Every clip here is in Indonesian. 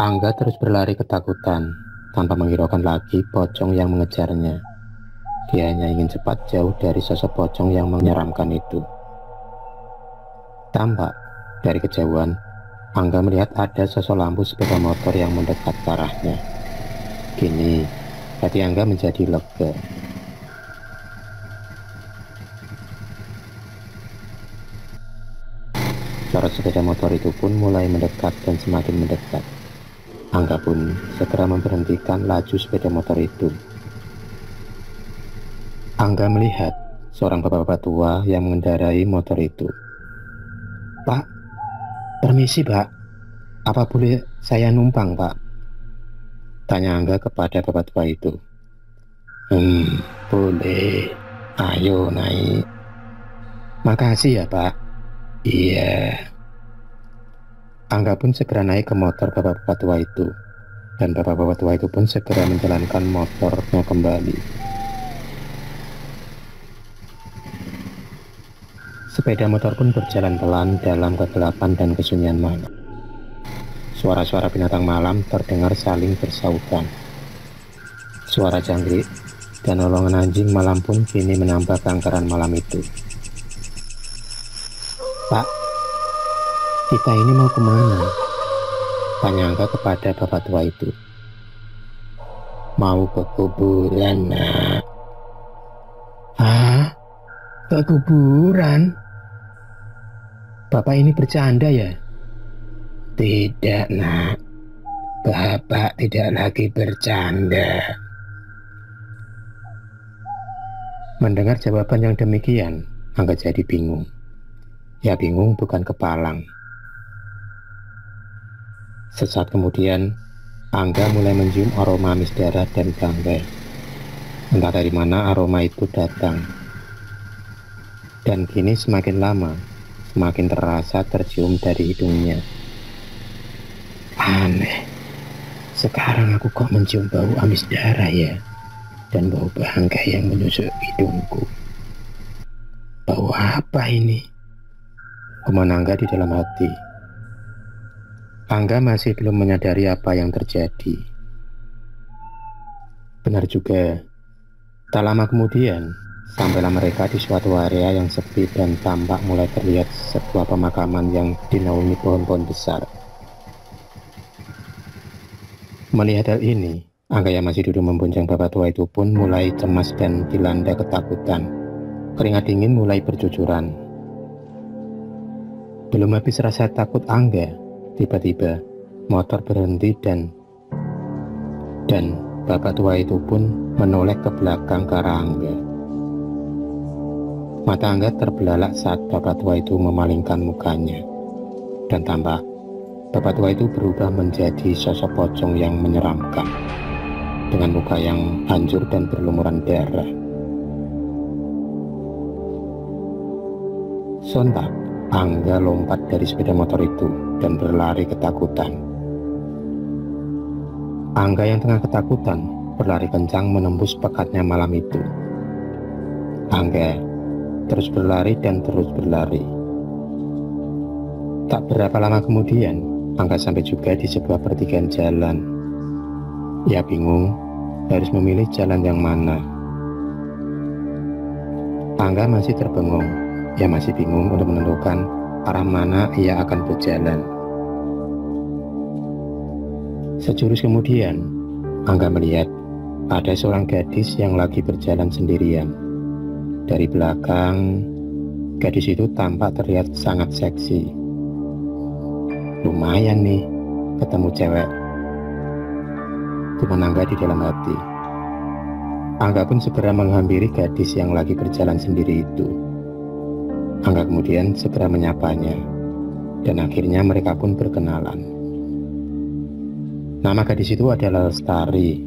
Angga terus berlari ketakutan, tanpa menghiraukan lagi pocong yang mengejarnya. Dia hanya ingin cepat jauh dari sosok pocong yang menyeramkan itu. Tampak dari kejauhan, Angga melihat ada sosok lampu sepeda motor yang mendekat ke arahnya. Kini, hati Angga menjadi lega. Sorot sepeda motor itu pun mulai mendekat dan semakin mendekat. Angga pun segera memberhentikan laju sepeda motor itu. Angga melihat seorang bapak-bapak tua yang mengendarai motor itu. "Pak, permisi Pak, apa boleh saya numpang Pak?" tanya Angga kepada bapak tua itu. Boleh, ayo naik." "Makasih ya Pak." "Iya." Angga pun segera naik ke motor bapak-bapak tua itu, dan bapak-bapak tua itu pun segera menjalankan motornya kembali. Sepeda motor pun berjalan pelan dalam kegelapan dan kesunyian malam. Suara-suara binatang malam terdengar saling bersautan. Suara jangkrik dan olongan anjing malam pun kini menambah keangkeran malam itu. "Pak, kita ini mau kemana?" tanya Angga kepada bapak tua itu. "Mau ke kuburan, Nak." "Ah, ke kuburan? Bapak ini bercanda ya?" "Tidak, Nak. Bapak tidak lagi bercanda." Mendengar jawaban yang demikian, Angga jadi bingung. Ya bingung bukan kepalang. Sesaat kemudian, Angga mulai mencium aroma amis darah dan bangkai. Entah dari mana aroma itu datang. Dan kini semakin lama, semakin terasa tercium dari hidungnya. Aneh, sekarang aku kok mencium bau amis darah ya, dan bau bangkai yang menusuk hidungku. Bau apa ini? Gumam Angga di dalam hati. Angga masih belum menyadari apa yang terjadi. Benar juga, tak lama kemudian, sampailah mereka di suatu area yang sepi dan tampak mulai terlihat sebuah pemakaman yang dinaungi pohon-pohon besar. Melihat hal ini, Angga yang masih duduk membonceng bapak tua itu pun mulai cemas dan dilanda ketakutan. Keringat dingin mulai bercucuran. Belum habis rasa takut Angga, tiba-tiba motor berhenti dan bapak tua itu pun menoleh ke belakang ke arah Angga. Mata Angga terbelalak saat bapak tua itu memalingkan mukanya, dan tampak bapak tua itu berubah menjadi sosok pocong yang menyeramkan, dengan muka yang hancur dan berlumuran darah. Sontak, Angga lompat dari sepeda motor itu dan berlari ketakutan. Angga yang tengah ketakutan berlari kencang menembus pekatnya malam itu. Angga terus berlari dan terus berlari. Tak berapa lama kemudian, Angga sampai juga di sebuah pertigaan jalan. Ia bingung harus memilih jalan yang mana. Angga masih terbengong. Ia masih bingung untuk menentukan arah mana ia akan berjalan. Sejurus kemudian, Angga melihat ada seorang gadis yang lagi berjalan sendirian. Dari belakang, gadis itu tampak terlihat sangat seksi. Lumayan nih, ketemu cewek, gumam Angga di dalam hati. Angga pun segera menghampiri gadis yang lagi berjalan sendiri itu. Angga kemudian segera menyapanya, dan akhirnya mereka pun berkenalan. Nama gadis itu adalah Lestari.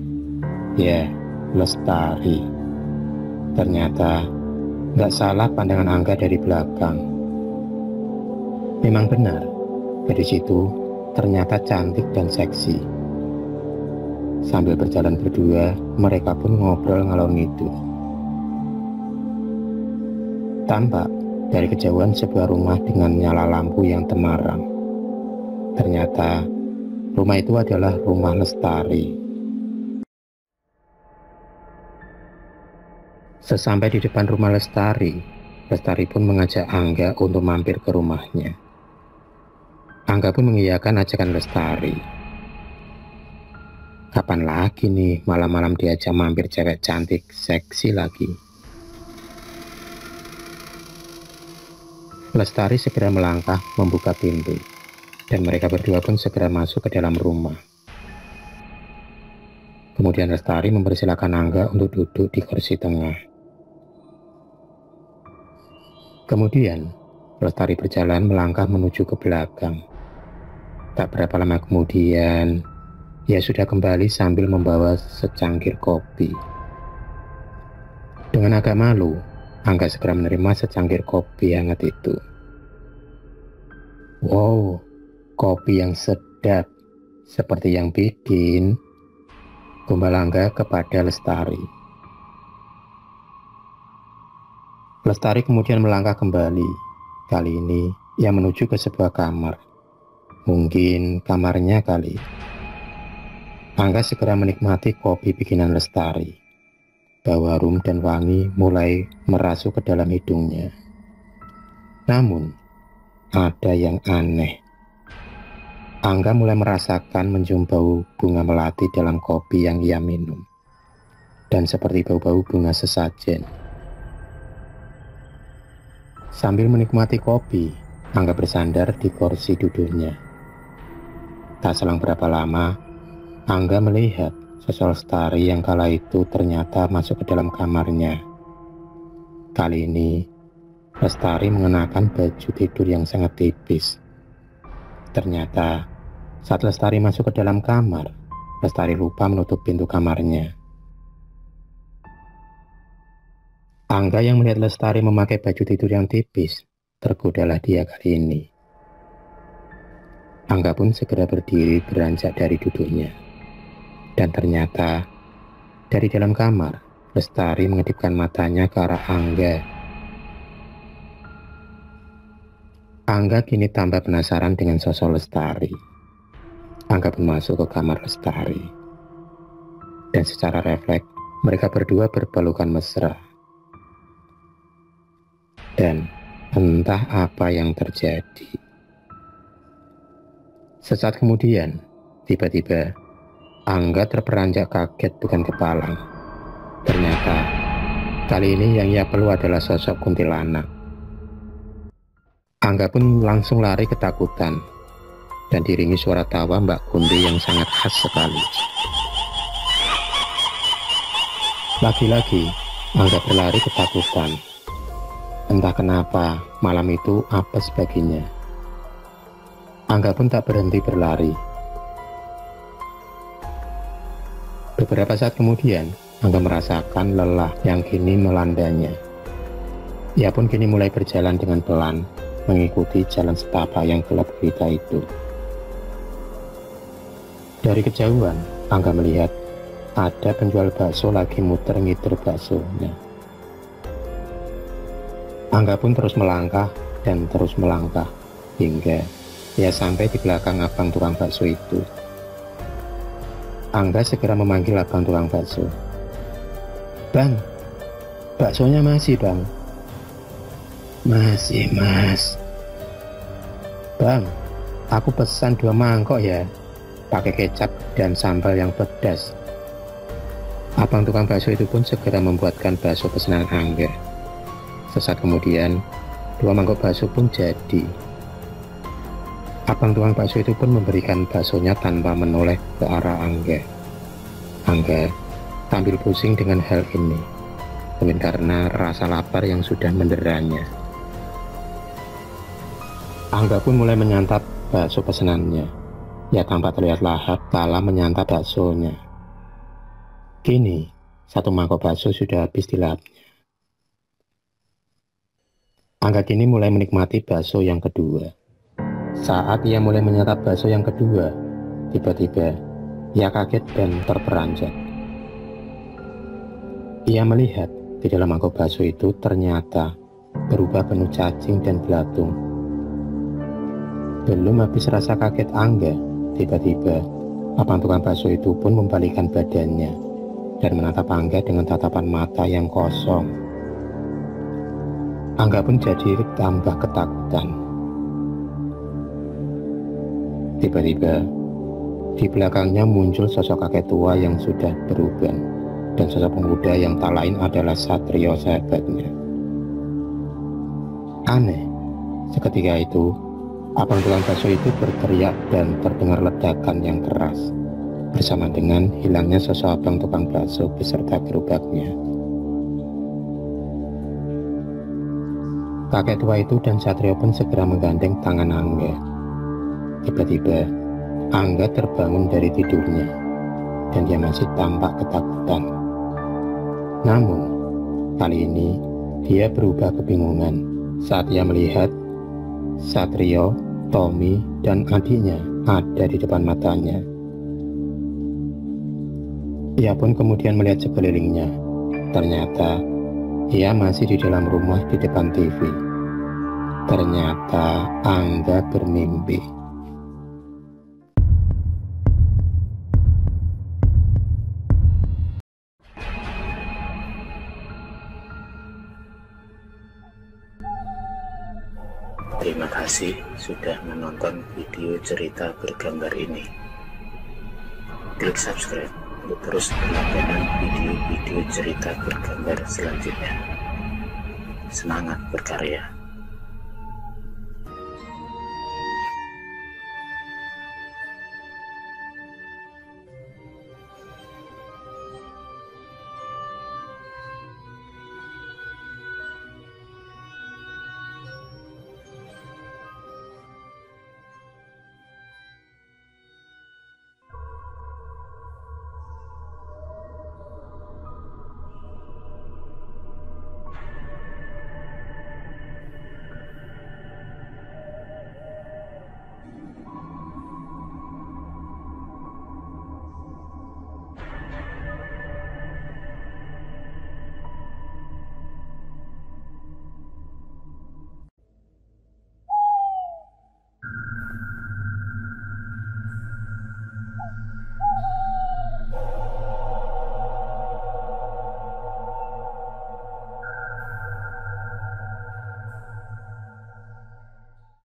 Ya, Lestari. Ternyata nggak salah pandangan Angga dari belakang. Memang benar, gadis itu ternyata cantik dan seksi. Sambil berjalan berdua, mereka pun ngobrol ngalor ngidul. Tampak dari kejauhan sebuah rumah dengan nyala lampu yang temarang. Ternyata Rumah itu adalah rumah Lestari. Sesampai di depan rumah Lestari, Lestari pun mengajak Angga untuk mampir ke rumahnya. Angga pun mengiyakan ajakan Lestari. Kapan lagi nih malam-malam diajak mampir cewek cantik, seksi lagi. Lestari segera melangkah membuka pintu, dan mereka berdua pun segera masuk ke dalam rumah. Kemudian Lestari mempersilahkan Angga untuk duduk di kursi tengah. Kemudian Lestari berjalan melangkah menuju ke belakang. Tak berapa lama kemudian, ia sudah kembali sambil membawa secangkir kopi. Dengan agak malu, Angga segera menerima secangkir kopi hangat itu. Wow, kopi yang sedap, seperti yang bikin, gombal Angga kepada Lestari. Lestari kemudian melangkah kembali. Kali ini ia menuju ke sebuah kamar. Mungkin kamarnya kali. Angga segera menikmati kopi bikinan Lestari. Bau harum dan wangi mulai merasuk ke dalam hidungnya. Namun, ada yang aneh. Angga mulai merasakan mencium bau bunga melati dalam kopi yang ia minum. Dan seperti bau-bau bunga sesajen. Sambil menikmati kopi, Angga bersandar di kursi duduknya. Tak selang berapa lama, Angga melihat sosok Lestari yang kala itu ternyata masuk ke dalam kamarnya. Kali ini, Lestari mengenakan baju tidur yang sangat tipis. Ternyata, saat Lestari masuk ke dalam kamar, Lestari lupa menutup pintu kamarnya. Angga yang melihat Lestari memakai baju tidur yang tipis, tergodalah dia kali ini. Angga pun segera berdiri beranjak dari duduknya. Dan ternyata, dari dalam kamar, Lestari mengedipkan matanya ke arah Angga. Angga kini tambah penasaran dengan sosok Lestari. Angga pun masuk ke kamar Lestari. Dan secara refleks, mereka berdua berpelukan mesra. Dan entah apa yang terjadi. Sesaat kemudian, tiba-tiba, Angga terperanjak kaget bukan kepalang. Ternyata, kali ini yang ia perlu adalah sosok kuntilanak. Angga pun langsung lari ketakutan, dan diiringi suara tawa Mbak Kunti yang sangat khas sekali. Lagi-lagi, Angga berlari ketakutan. Entah kenapa, malam itu apes baginya. Angga pun tak berhenti berlari. Beberapa saat kemudian, Angga merasakan lelah yang kini melandanya. Ia pun kini mulai berjalan dengan pelan, mengikuti jalan setapak yang gelap gulita itu. Dari kejauhan, Angga melihat ada penjual bakso lagi muter-ngiter baksonya. Angga pun terus melangkah dan terus melangkah, hingga ia sampai di belakang abang tukang bakso itu. Angga segera memanggil abang tukang bakso. Bang, baksonya masih bang? Masih mas. Bang, aku pesan 2 mangkok ya, pakai kecap dan sambal yang pedas. Abang tukang bakso itu pun segera membuatkan bakso pesanan Angga. Sesaat kemudian, 2 mangkok bakso pun jadi. Abang tukang bakso itu pun memberikan baksonya tanpa menoleh ke arah Angga. Angga tampil pusing dengan hal ini, mungkin karena rasa lapar yang sudah menderanya. Angga pun mulai menyantap bakso pesanannya. Ia tampak terlihat lahap kala menyantap baksonya. Kini, 1 mangkok bakso sudah habis dilapnya. Angga kini mulai menikmati bakso yang kedua. Saat ia mulai menyantap bakso yang kedua, tiba-tiba ia kaget dan terperanjat. Ia melihat di dalam mangkok bakso itu ternyata berubah penuh cacing dan belatung. Belum habis rasa kaget Angga, Tiba-tiba, abang tukang bakso itu pun membalikkan badannya dan menatap Angga dengan tatapan mata yang kosong. Angga pun jadi tambah ketakutan. Tiba-tiba, di belakangnya muncul sosok kakek tua yang sudah beruban, dan sosok pemuda yang tak lain adalah Satrio sahabatnya. Aneh, seketika itu, abang tukang bakso itu berteriak dan terdengar ledakan yang keras, bersama dengan hilangnya sosok abang tukang bakso beserta gerobaknya. Kakek tua itu dan Satrio pun segera menggandeng tangan Angga. Tiba-tiba, Angga terbangun dari tidurnya, dan dia masih tampak ketakutan. Namun, kali ini dia berubah kebingungan saat ia melihat Satrio, Tommy, dan adiknya ada di depan matanya. Ia pun kemudian melihat sekelilingnya. Ternyata ia masih di dalam rumah di depan TV. Ternyata Angga bermimpi. Terima kasih sudah menonton video cerita bergambar ini. Klik subscribe untuk terus berlangganan video-video cerita bergambar selanjutnya. Semangat berkarya.